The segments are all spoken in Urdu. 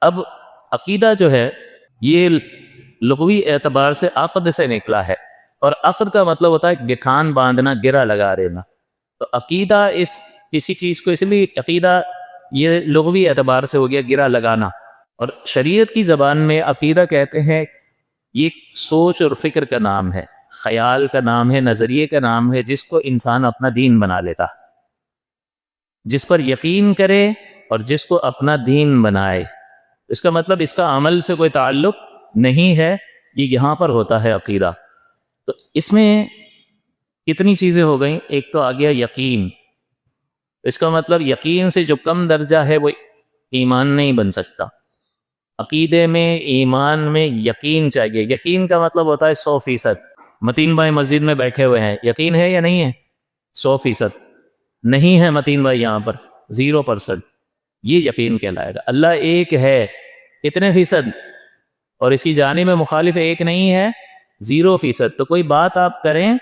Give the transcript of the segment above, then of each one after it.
اب عقیدہ جو ہے یہ لغوی اعتبار سے عقد سے نکلا ہے، اور عقد کا مطلب ہوتا ہے گٹھان باندھنا، گرہ لگا دینا۔ تو عقیدہ کسی چیز کو، اس لیے عقیدہ یہ لغوی اعتبار سے ہو گیا گرہ لگانا، اور شریعت کی زبان میں عقیدہ کہتے ہیں یہ سوچ اور فکر کا نام ہے، خیال کا نام ہے، نظریے کا نام ہے، جس کو انسان اپنا دین بنا لیتا، جس پر یقین کرے اور جس کو اپنا دین بنائے۔ اس کا مطلب اس کا عمل سے کوئی تعلق نہیں ہے، یہ یہاں پر ہوتا ہے عقیدہ۔ تو اس میں کتنی چیزیں ہو گئیں؟ ایک تو آ گیا یقین، اس کا مطلب یقین سے جو کم درجہ ہے وہ ایمان نہیں بن سکتا۔ عقیدے میں، ایمان میں یقین چاہیے۔ یقین کا مطلب ہوتا ہے 100%۔ متین بھائی مسجد میں بیٹھے ہوئے ہیں، یقین ہے یا نہیں ہے؟ 100%۔ نہیں ہے متین بھائی یہاں پر 0%، یہ یقین کہلائے گا۔ اللہ ایک ہے کتنے فیصد؟ اور اس کی جانب میں مخالف ایک نہیں ہے، 0%۔ تو کوئی بات آپ کریں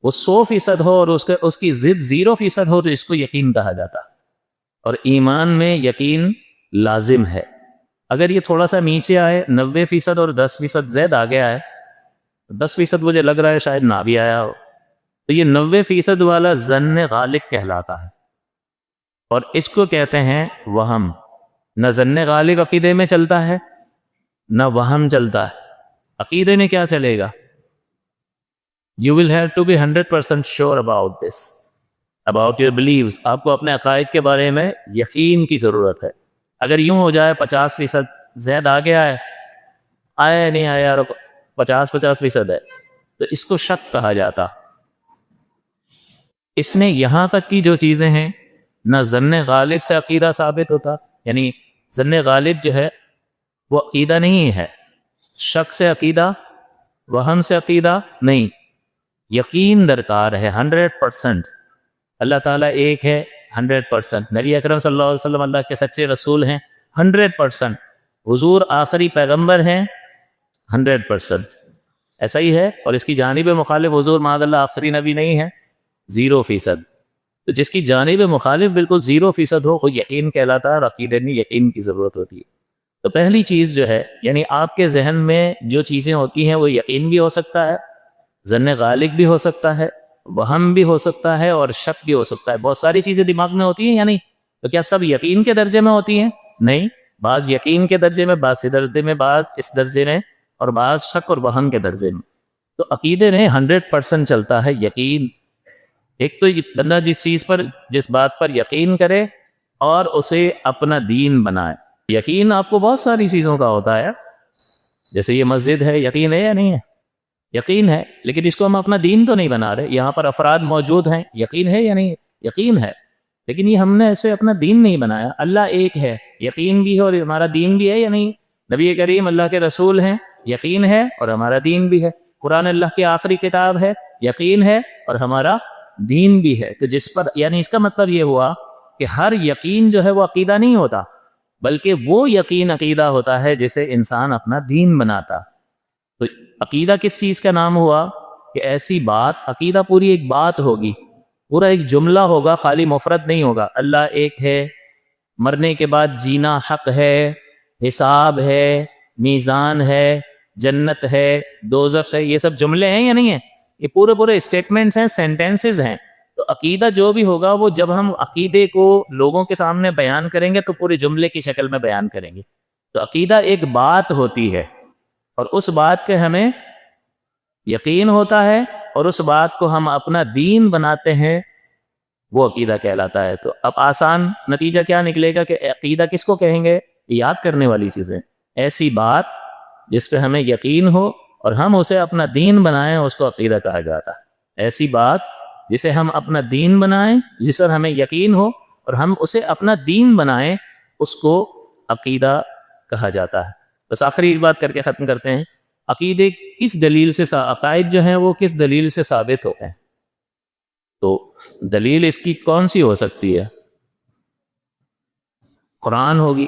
وہ 100% ہو اور اس کی ضد 0% ہو تو اس کو یقین کہا جاتا۔ اور ایمان میں یقین لازم ہے۔ اگر یہ تھوڑا سا نیچے آئے 90% اور 10% زائد آ گیا ہے، 10% مجھے لگ رہا ہے شاید نہ بھی آیا ہو، تو یہ 90% والا ظن غالب کہلاتا ہے، اور اس کو کہتے ہیں وہم۔ نہ ظن غالب عقیدے میں چلتا ہے نہ وہم چلتا ہے۔ عقیدے میں کیا چلے گا؟ You will have to be 100% sure about this, about your beliefs۔ آپ کو اپنے عقائد کے بارے میں یقین کی ضرورت ہے۔ اگر یوں ہو جائے 50% زائد آ گیا ہے، آیا نہیں آیا، 50% ہے، تو اس کو شک کہا جاتا۔ اس میں یہاں تک کی جو چیزیں ہیں، نہ ظن غالب سے عقیدہ ثابت ہوتا، یعنی ظن غالب جو ہے وہ عقیدہ نہیں ہے، شک سے عقیدہ، وہم سے عقیدہ نہیں، یقین درکار ہے 100%۔ اللہ تعالیٰ ایک ہے 100%، نبی اکرم صلی اللہ علیہ وسلم اللہ کے سچے رسول ہیں 100%، حضور آخری پیغمبر ہیں 100%، ایسا ہی ہے۔ اور اس کی جانب مخالف حضور معاذ اللہ آخری نبی نہیں ہے، 0%۔ تو جس کی جانب مخالف بالکل 0% ہو وہ یقین کہلاتا ہے، اور عقیدے میں یقین کی ضرورت ہوتی ہے۔ تو پہلی چیز جو ہے، یعنی آپ کے ذہن میں جو چیزیں ہوتی ہیں وہ یقین بھی ہو سکتا ہے، ظن غالب بھی ہو سکتا ہے، وہم بھی ہو سکتا ہے، اور شک بھی ہو سکتا ہے۔ بہت ساری چیزیں دماغ میں ہوتی ہیں یا نہیں؟ تو کیا سب یقین کے درجے میں ہوتی ہیں؟ نہیں، بعض یقین کے درجے میں، بعض اس درجے میں، بعض اس درجے میں، اور بعض شک اور وہم کے درجے میں۔ تو عقیدے میں 100% چلتا ہے یقین۔ ایک تو بندہ جس بات پر یقین کرے اور اسے اپنا دین بنائے۔ یقین آپ کو بہت ساری چیزوں کا ہوتا ہے، جیسے یہ مسجد ہے، یقین ہے یا نہیں ہے؟ یقین ہے، لیکن اس کو ہم اپنا دین تو نہیں بنا رہے۔ یہاں پر افراد موجود ہیں، یقین ہے یا نہیں؟ یقین ہے، لیکن یہ ہم نے ایسے اپنا دین نہیں بنایا۔ اللہ ایک ہے، یقین بھی ہے اور ہمارا دین بھی ہے یا نہیں؟ نبی کریم اللہ کے رسول ہیں، یقین ہے اور ہمارا دین بھی ہے۔ قرآن اللہ کی آخری کتاب ہے، یقین ہے اور ہمارا دین بھی ہے۔ تو جس پر، یعنی اس کا مطلب یہ ہوا کہ ہر یقین جو ہے وہ عقیدہ نہیں ہوتا، بلکہ وہ یقین عقیدہ ہوتا ہے جسے انسان اپنا دین بناتا۔ تو عقیدہ کس چیز کا نام ہوا؟ کہ ایسی بات، عقیدہ پوری ایک بات ہوگی، پورا ایک جملہ ہوگا، خالی مفرد نہیں ہوگا۔ اللہ ایک ہے، مرنے کے بعد جینا حق ہے، حساب ہے، میزان ہے، جنت ہے، دوزخ ہے، یہ سب جملے ہیں یا نہیں ہیں؟ یہ پورے اسٹیٹمنٹس ہیں، سینٹینسز ہیں۔ تو عقیدہ جو بھی ہوگا وہ جب ہم عقیدے کو لوگوں کے سامنے بیان کریں گے تو پورے جملے کی شکل میں بیان کریں گے۔ تو عقیدہ ایک بات ہوتی ہے، اور اس بات کے ہمیں یقین ہوتا ہے، اور اس بات کو ہم اپنا دین بناتے ہیں، وہ عقیدہ کہلاتا ہے۔ تو اب آسان نتیجہ کیا نکلے گا کہ عقیدہ کس کو کہیں گے؟ یاد کرنے والی چیزیں، ایسی بات جس پہ ہمیں یقین ہو اور ہم اسے اپنا دین بنائیں، اس کو عقیدہ کہا جاتا ہے۔ ایسی بات جسے ہم اپنا دین بنائیں، جس پر ہمیں یقین ہو اور ہم اسے اپنا دین بنائیں، اس کو عقیدہ کہا جاتا ہے۔ بس آخری بات کر کے ختم کرتے ہیں۔ عقیدے کس دلیل سے، عقائد جو ہیں وہ کس دلیل سے ثابت ہوتے ہیں؟ تو دلیل اس کی کون سی ہو سکتی ہے؟ قرآن ہوگی،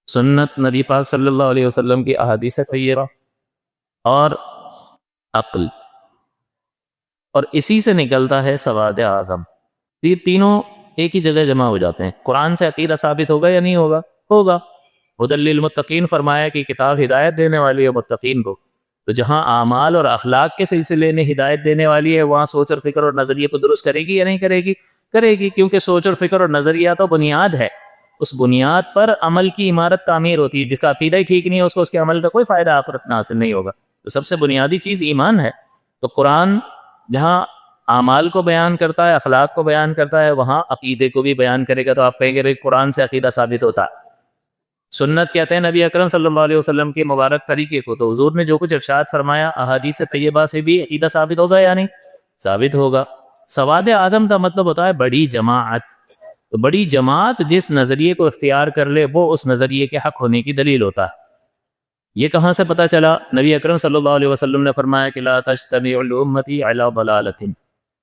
سنت نبی پاک صلی اللہ علیہ وسلم کی احادیث طیبہ، اور عقل، اور اسی سے نکلتا ہے سواد اعظم۔ یہ تینوں ایک ہی جگہ جمع ہو جاتے ہیں۔ قرآن سے عقیدہ ثابت ہوگا یا نہیں ہوگا؟ ہوگا۔ ہدی للمتقین فرمایا کہ کتاب ہدایت دینے والی ہے متقین کو. تو جہاں اعمال اور اخلاق کے سلسلے میں ہدایت دینے والی ہے وہاں سوچ اور فکر اور نظریے کو درست کرے گی یا نہیں کرے گی؟ کرے گی، کیونکہ سوچ اور فکر اور نظریہ تو بنیاد ہے. اس بنیاد پر عمل کی عمارت تعمیر ہوتی ہے. جس کا عقیدہ ہی ٹھیک نہیں ہے اس کو اس کے عمل کا کوئی فائدہ آخرت میں حاصل نہیں ہوگا. تو سب سے بنیادی چیز ایمان ہے. تو قرآن جہاں اعمال کو بیان کرتا ہے، اخلاق کو بیان کرتا ہے، وہاں عقیدے کو بھی بیان کرے گا. تو آپ کہیں گے قرآن سے عقیدہ ثابت ہوتا ہے. سنت کہتے ہیں نبی اکرم صلی اللہ علیہ وسلم کے مبارک طریقے کو. تو حضور نے جو کچھ ارشاد فرمایا احادیث طیبہ سے بھی عقیدہ ثابت ہوگا یا نہیں؟ ثابت ہوگا. سواد اعظم کا مطلب ہوتا ہے بڑی جماعت. تو بڑی جماعت جس نظریے کو اختیار کر لے وہ اس نظریے کے حق ہونے کی دلیل ہوتا ہے. یہ کہاں سے پتہ چلا؟ نبی اکرم صلی اللہ علیہ وسلم نے فرمایا کہ لا تجتمع امتی علی ضلالۃ،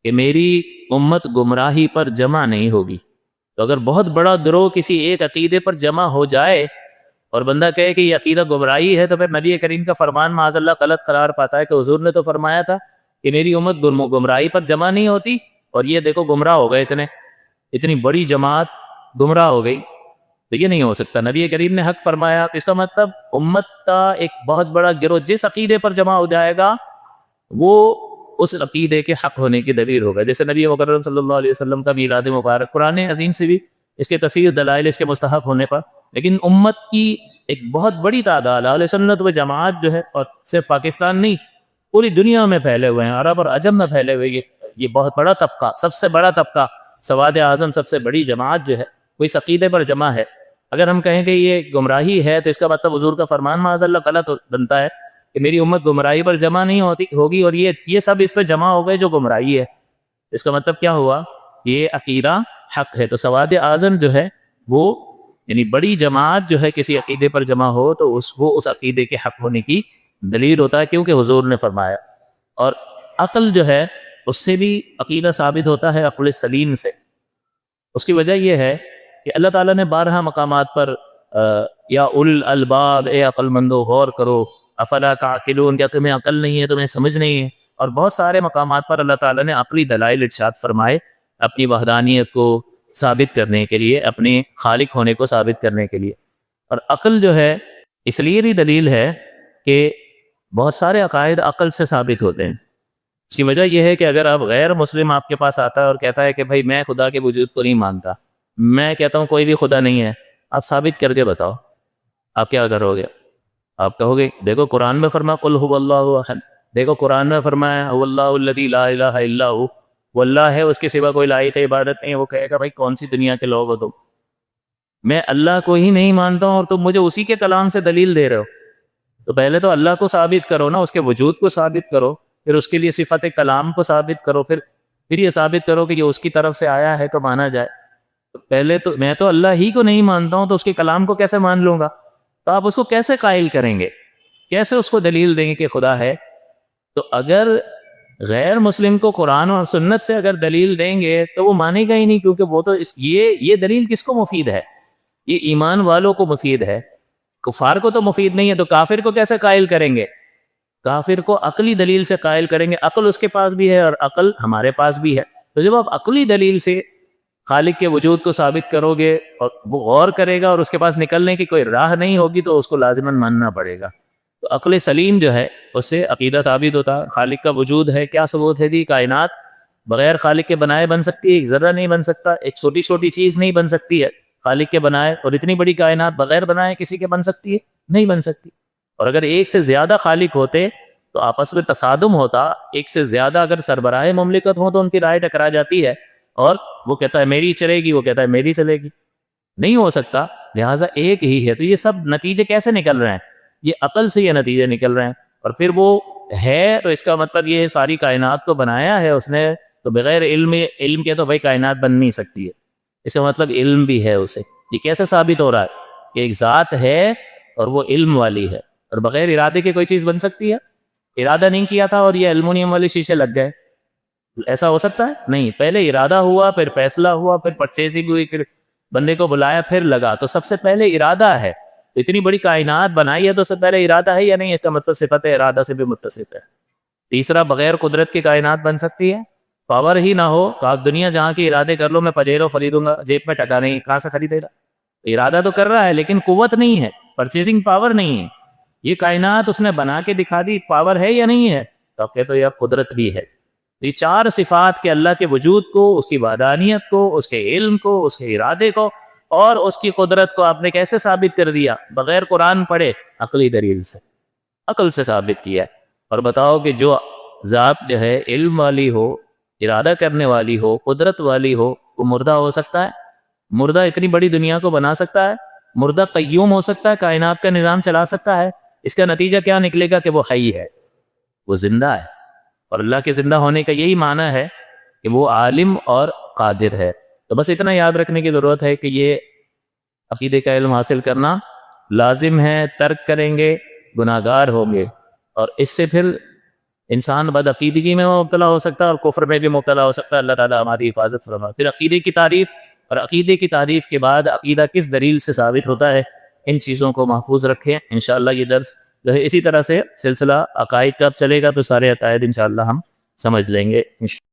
کہ میری امت گمراہی پر جمع نہیں ہوگی. تو اگر بہت بڑا گروہ کسی ایک عقیدے پر جمع ہو جائے اور بندہ کہے کہ یہ عقیدہ گمراہی ہے تو پھر نبی کریم کا فرمان معاذ اللہ غلط قرار پاتا ہے کہ حضور نے تو فرمایا تھا کہ میری امت گمراہی پر جمع نہیں ہوتی، اور یہ دیکھو گمراہ ہو گئے، اتنی بڑی جماعت گمراہ ہو گئی. تو یہ نہیں ہو سکتا. نبی کریم نے حق فرمایا. اس کا مطلب امت کا ایک بہت بڑا گروہ جس عقیدے پر جمع ہو جائے گا وہ اس عقیدے کے حق ہونے کی دلیل ہوگا. جیسے نبی مکرم صلی اللہ علیہ وسلم کا میلاد مبارک قرآن عظیم سے بھی اس کے تصحیح دلائل اس کے مستحق ہونے پر، لیکن امت کی ایک بہت بڑی تعداد اہل سنت و جماعت جو ہے، اور صرف پاکستان نہیں پوری دنیا میں پھیلے ہوئے ہیں، عرب اور عجم میں پھیلے ہوئے، یہ بہت بڑا طبقہ، سب سے بڑا طبقہ، سواد اعظم سب سے بڑی جماعت جو ہے وہ اس عقیدے پر جمع ہے. اگر ہم کہیں کہ یہ گمراہی ہے تو اس کا مطلب حضور کا فرمان معاذ اللہ غلط بنتا ہے کہ میری امت گمراہی پر جمع نہیں ہوگی، اور یہ سب اس پہ جمع ہو گئے جو گمراہی ہے. اس کا مطلب کیا ہوا؟ یہ عقیدہ حق ہے. تو سواد اعظم جو ہے وہ یعنی بڑی جماعت جو ہے کسی عقیدے پر جمع ہو تو وہ اس عقیدے کے حق ہونے کی دلیل ہوتا ہے، کیونکہ حضور نے فرمایا. اور عقل جو ہے اس سے بھی عقیدہ ثابت ہوتا ہے، عقل سلیم سے. اس کی وجہ یہ ہے کہ اللہ تعالیٰ نے بارہا مقامات پر یا اول الباب، اے عقل مندو غور کرو، افلا تعقلون، کیا تمہیں عقل نہیں ہے، تمہیں سمجھ نہیں ہے. اور بہت سارے مقامات پر اللہ تعالیٰ نے عقلی دلائل ارشاد فرمائے اپنی وحدانیت کو ثابت کرنے کے لیے، اپنے خالق ہونے کو ثابت کرنے کے لیے. اور عقل جو ہے اس لیے بھی دلیل ہے کہ بہت سارے عقائد عقل سے ثابت ہوتے ہیں. اس کی وجہ یہ ہے کہ اگر آپ غیر مسلم آپ کے پاس آتا ہے اور کہتا ہے کہ بھائی میں خدا کے وجود کو نہیں مانتا، میں کہتا ہوں کوئی بھی خدا نہیں ہے، آپ ثابت کر کے بتاؤ، آپ کیا کرو گے؟ آپ کہو گے دیکھو قرآن میں فرمایا قل هو اللہ احد، دیکھو قرآن میں فرمایا هو اللہ الذی لا الہ الا هو، وہ اللہ ہے، اس کے سوا کوئی لائق عبادت نہیں ہے. وہ کہے گا بھائی کون سی دنیا کے لوگ ہو تم، میں اللہ کو ہی نہیں مانتا ہوں اور تم مجھے اسی کے کلام سے دلیل دے رہے ہو. تو پہلے تو اللہ کو ثابت کرو نا، اس کے وجود کو ثابت کرو، پھر اس کے لیے صفت کلام کو ثابت کرو، پھر یہ ثابت کرو کہ یہ اس کی طرف سے آیا ہے تو مانا جائے. پہلے تو میں تو اللہ ہی کو نہیں مانتا ہوں تو اس کے کلام کو کیسے مان لوں گا؟ تو آپ اس کو کیسے قائل کریں گے؟ کیسے اس کو دلیل دیں گے کہ خدا ہے؟ تو اگر غیر مسلم کو قرآن اور سنت سے اگر دلیل دیں گے تو وہ مانے گا ہی نہیں، کیونکہ وہ تو یہ دلیل کس کو مفید ہے؟ یہ ایمان والوں کو مفید ہے، کفار کو تو مفید نہیں ہے. تو کافر کو کیسے قائل کریں گے؟ کافر کو عقلی دلیل سے قائل کریں گے. عقل اس کے پاس بھی ہے اور عقل ہمارے پاس بھی ہے. تو جب آپ عقلی دلیل سے خالق کے وجود کو ثابت کرو گے اور وہ غور کرے گا اور اس کے پاس نکلنے کی کوئی راہ نہیں ہوگی تو اس کو لازماً ماننا پڑے گا. تو عقل سلیم جو ہے اس سے عقیدہ ثابت ہوتا. خالق کا وجود ہے، کیا ثبوت ہے جی؟ کائنات بغیر خالق کے بنائے بن سکتی ہے؟ ایک ذرہ نہیں بن سکتا، ایک چھوٹی چھوٹی چیز نہیں بن سکتی ہے خالق کے بنائے، اور اتنی بڑی کائنات بغیر بنائے کسی کے بن سکتی ہے؟ نہیں بن سکتی. اور اگر ایک سے زیادہ خالق ہوتے تو آپس میں تصادم ہوتا. ایک سے زیادہ اگر سربراہ مملکت ہو تو ان کی رائے ٹکرا جاتی ہے، اور وہ کہتا ہے میری چلے گی، وہ کہتا ہے میری چلے گی. نہیں ہو سکتا. لہٰذا ایک ہی ہے. تو یہ سب نتیجے کیسے نکل رہے ہیں؟ یہ عقل سے یہ نتیجے نکل رہے ہیں. اور پھر وہ ہے تو اس کا مطلب یہ ہے ساری کائنات کو بنایا ہے اس نے، تو بغیر علم کے تو بھائی کائنات بن نہیں سکتی ہے. اس کا مطلب علم بھی ہے اسے. یہ کیسے ثابت ہو رہا ہے کہ ایک ذات ہے اور وہ علم والی ہے، اور بغیر ارادے کے کوئی چیز بن سکتی ہے؟ ارادہ نہیں کیا تھا اور یہ ایلومینیم والے شیشے لگ گئے، ایسا ہو سکتا ہے؟ نہیں. پہلے ارادہ ہوا، پھر فیصلہ ہوا، پھر پرچیزنگ ہوئی، پھر بندے کو بلایا، پھر لگا. تو سب سے پہلے ارادہ ہے. تو اتنی بڑی کائنات بنائی ہے تو سب سے پہلے ارادہ ہے یا نہیں؟ اس کا مطلب صفت ارادہ سے بھی متصف ہے. تیسرا، بغیر قدرت کی کائنات بن سکتی ہے؟ پاور ہی نہ ہو تو آپ دنیا جہاں کے ارادے کر لو، میں پجیرو خریدوں گا، جیب میں ٹکا نہیں، کہاں سے خریدے گا؟ ارادہ تو کر رہا ہے لیکن قوت نہیں ہے. پرچیزنگ پاور نہیں ہے. یہ کائنات اس نے بنا کے دکھا دی, پاور ہے یا نہیں ہے؟ تو کہتے تو یہ قدرت بھی ہے. یہ چار صفات کے اللہ کے وجود کو, اس کی وحدانیت کو, اس کے علم کو, اس کے ارادے کو اور اس کی قدرت کو آپ نے کیسے ثابت کر دیا؟ بغیر قرآن پڑھے, عقلی دلیل سے, عقل سے ثابت کیا. اور بتاؤ کہ جو ذات جو ہے علم والی ہو, ارادہ کرنے والی ہو, قدرت والی ہو, وہ مردہ ہو سکتا ہے؟ مردہ اتنی بڑی دنیا کو بنا سکتا ہے؟ مردہ قیوم ہو سکتا ہے, کائنات کا نظام چلا سکتا ہے؟ اس کا نتیجہ کیا نکلے گا کہ وہ حی ہے, وہ زندہ ہے. اور اللہ کے زندہ ہونے کا یہی معنی ہے کہ وہ عالم اور قادر ہے. تو بس اتنا یاد رکھنے کی ضرورت ہے کہ یہ عقیدے کا علم حاصل کرنا لازم ہے. ترک کریں گے گناہگار ہوں گے, اور اس سے پھر انسان بد عقیدگی میں مبتلا ہو سکتا ہے اور کفر میں بھی مبتلا ہو سکتا ہے. اللہ تعالیٰ ہماری حفاظت فرمائے. پھر عقیدے کی تعریف, اور عقیدے کی تعریف کے بعد عقیدہ کس دلیل سے ثابت ہوتا ہے, ان چیزوں کو محفوظ رکھیں. انشاءاللہ یہ درس جو ہے اسی طرح سے سلسلہ عقائد کا چلے گا, تو سارے عقائد انشاءاللہ ہم سمجھ لیں گے.